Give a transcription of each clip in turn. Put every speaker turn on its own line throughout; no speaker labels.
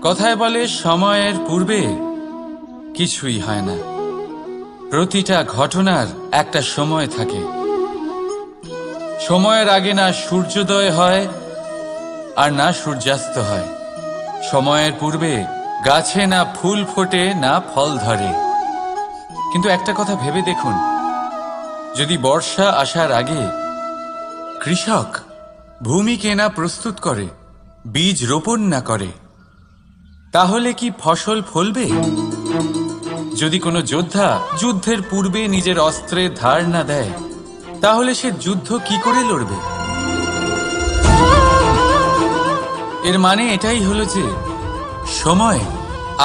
কথায় বলে সময়ের পূর্বে কিছুই হয় না। প্রতিটা ঘটনার একটা সময় থাকে। সময়ের আগে না সূর্যোদয় হয় আর না সূর্যাস্ত হয়। সময়ের পূর্বে গাছে না ফুল ফোটে না ফল ধরে। কিন্তু একটা কথা ভেবে দেখুন, যদি বর্ষা আসার আগে কৃষক ভূমিকে না প্রস্তুত করে, বীজ রোপণ না করে, তাহলে কি ফসল ফলবে? যদি কোনো যোদ্ধা যুদ্ধের পূর্বে নিজের অস্ত্রের ধার না দেয়, তাহলে সে যুদ্ধ কি করে লড়বে? এর মানে এটাই হলো যে সময়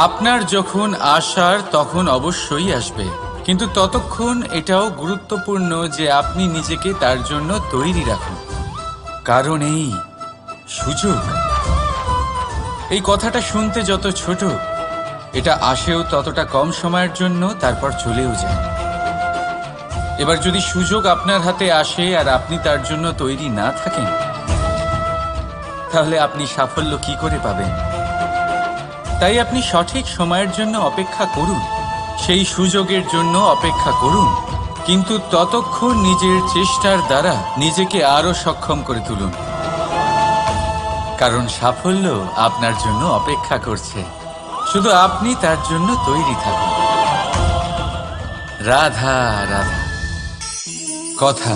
আপনার যখন আসার তখন অবশ্যই আসবে, কিন্তু ততক্ষণ এটাও গুরুত্বপূর্ণ যে আপনি নিজেকে তার জন্য তৈরি রাখুন। কারণ এই সুযোগ, এই কথাটা শুনতে যত ছোট, এটা আসেও ততটা কম সময়ের জন্য, তারপর চলেও যায়। এবার যদি সুযোগ আপনার হাতে আসে আর আপনি তার জন্য তৈরি না থাকেন, তাহলে আপনি সাফল্য কি করে পাবেন? তাই আপনি সঠিক সময়ের জন্য অপেক্ষা করুন, সেই সুযোগের জন্য অপেক্ষা করুন, কিন্তু ততক্ষণ নিজের চেষ্টার দ্বারা নিজেকে আরো সক্ষম করে তুলুন। কারণ সাফল্য আপনার জন্য অপেক্ষা করছে, শুধু আপনি তার জন্য তৈরি থাকুন। রাধা রাধা। কথা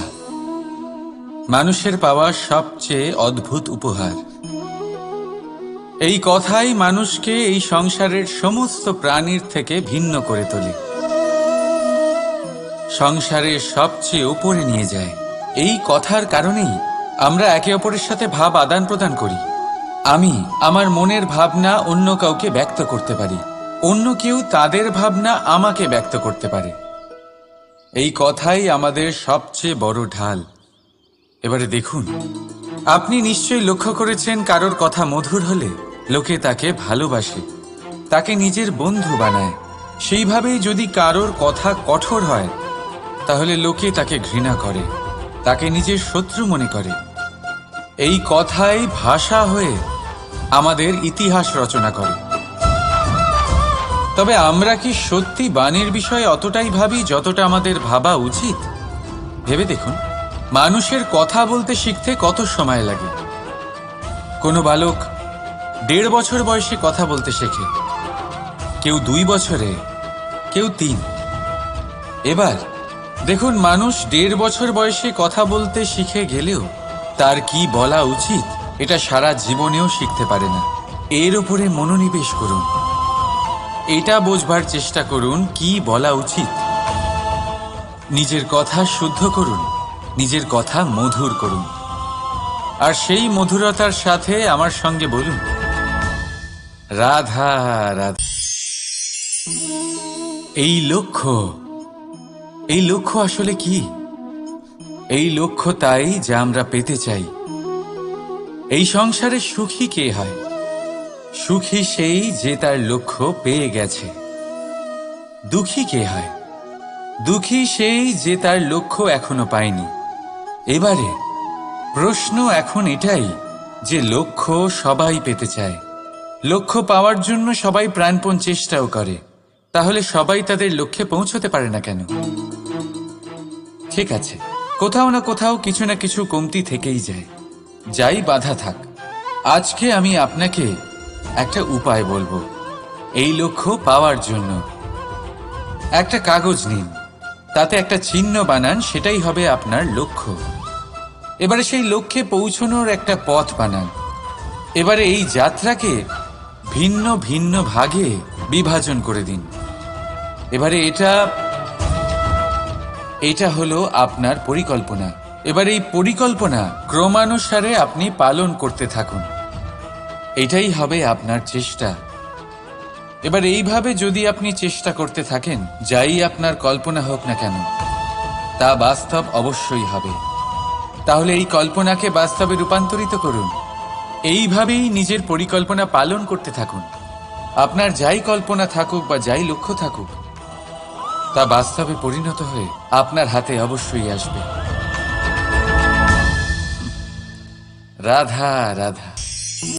মানুষের পাওয়া সবচেয়ে অদ্ভুত উপহার। এই কথাই মানুষকে এই সংসারের সমস্ত প্রাণীর থেকে ভিন্ন করে তোলে, সংসারের সবচেয়ে উপরে নিয়ে যায়। এই কথার কারণেই আমরা একে অপরের সাথে ভাব আদান প্রদান করি। আমি আমার মনের ভাবনা অন্য কাউকে ব্যক্ত করতে পারি, অন্য কেউ তাদের ভাবনা আমাকে ব্যক্ত করতে পারে। এই কথাই আমাদের সবচেয়ে বড় ঢাল। এবারে দেখুন, আপনি নিশ্চয়ই লক্ষ্য করেছেন, কারোর কথা মধুর হলে লোকে তাকে ভালোবাসে, তাকে নিজের বন্ধু বানায়। সেইভাবেই যদি কারোর কথা কঠোর হয়, তাহলে লোকে তাকে ঘৃণা করে, তাকে নিজের শত্রু মনে করে। এই কথাই ভাষা হয়ে আমাদের ইতিহাস রচনা করে। তবে আমরা কি সত্যি বাণীর বিষয়ে অতটাই ভাবি যতটা আমাদের ভাবা উচিত? ভেবে দেখুন, মানুষের কথা বলতে শিখতে কত সময় লাগে। কোনো বালক 1.5 বছর বয়সে কথা বলতে শেখে, কেউ 2 বছরে, কেউ 3। এবার দেখুন, মানুষ 1.5 বছর বয়সে কথা বলতে শিখে গেলেও তার কি বলা উচিত এটা সারা জীবনেও শিখতে পারে না। এর উপরে মনোনিবেশ করুন, এটা বোঝবার চেষ্টা করুন কি বলা উচিত। নিজের কথা শুদ্ধ করুন, নিজের কথা মধুর করুন, আর সেই মধুরতার সাথে আমার সঙ্গে বলুন, রাধা রাধা। এই লক্ষ্য আসলে কি? এই লক্ষ্য তাই যা আমরা পেতে চাই। এই সংসারে সুখী কে হয়? সুখী সেই যে তার লক্ষ্য পেয়ে গেছে। দুঃখী কে হয়? দুঃখী সেই যে তার লক্ষ্য এখনো পায়নি। এবারে প্রশ্ন এখন এটাই যে লক্ষ্য সবাই পেতে চায়, লক্ষ্য পাওয়ার জন্য সবাই প্রাণপণ চেষ্টাও করে, তাহলে সবাই তাদের লক্ষ্যে পৌঁছতে পারে না কেন? ঠিক আছে, কোথাও না কোথাও কিছু না কিছু কমতি থেকেই যায়, যাই বাধা থাক। আজকে আমি আপনাকে একটা উপায় বলবো এই লক্ষ্য পাওয়ার জন্য। একটা কাগজ নিন, তাতে একটা চিহ্ন বানান, সেটাই হবে আপনার লক্ষ্য। এবারে সেই লক্ষ্যে পৌঁছানোর একটা পথ বানান। এবারে এই যাত্রাকে ভিন্ন ভিন্ন ভাগে বিভাজন করে দিন। এবারে এটা হলো আপনার পরিকল্পনা। এবার এই পরিকল্পনা ক্রমানুসারে আপনি পালন করতে থাকুন, এটাই হবে আপনার চেষ্টা। এবার এইভাবে যদি আপনি চেষ্টা করতে থাকেন, যাই আপনার কল্পনা হোক না কেন, তা বাস্তব অবশ্যই হবে। তাহলে এই কল্পনাকে বাস্তবে রূপান্তরিত করুন। এইভাবেই নিজের পরিকল্পনা পালন করতে থাকুন। আপনার যাই কল্পনা থাকুক বা যাই লক্ষ্য থাকুক, তা বাস্তবে পরিণত হয়ে আপনার হাতে অবশ্যই আসবে। রাধা রাধা।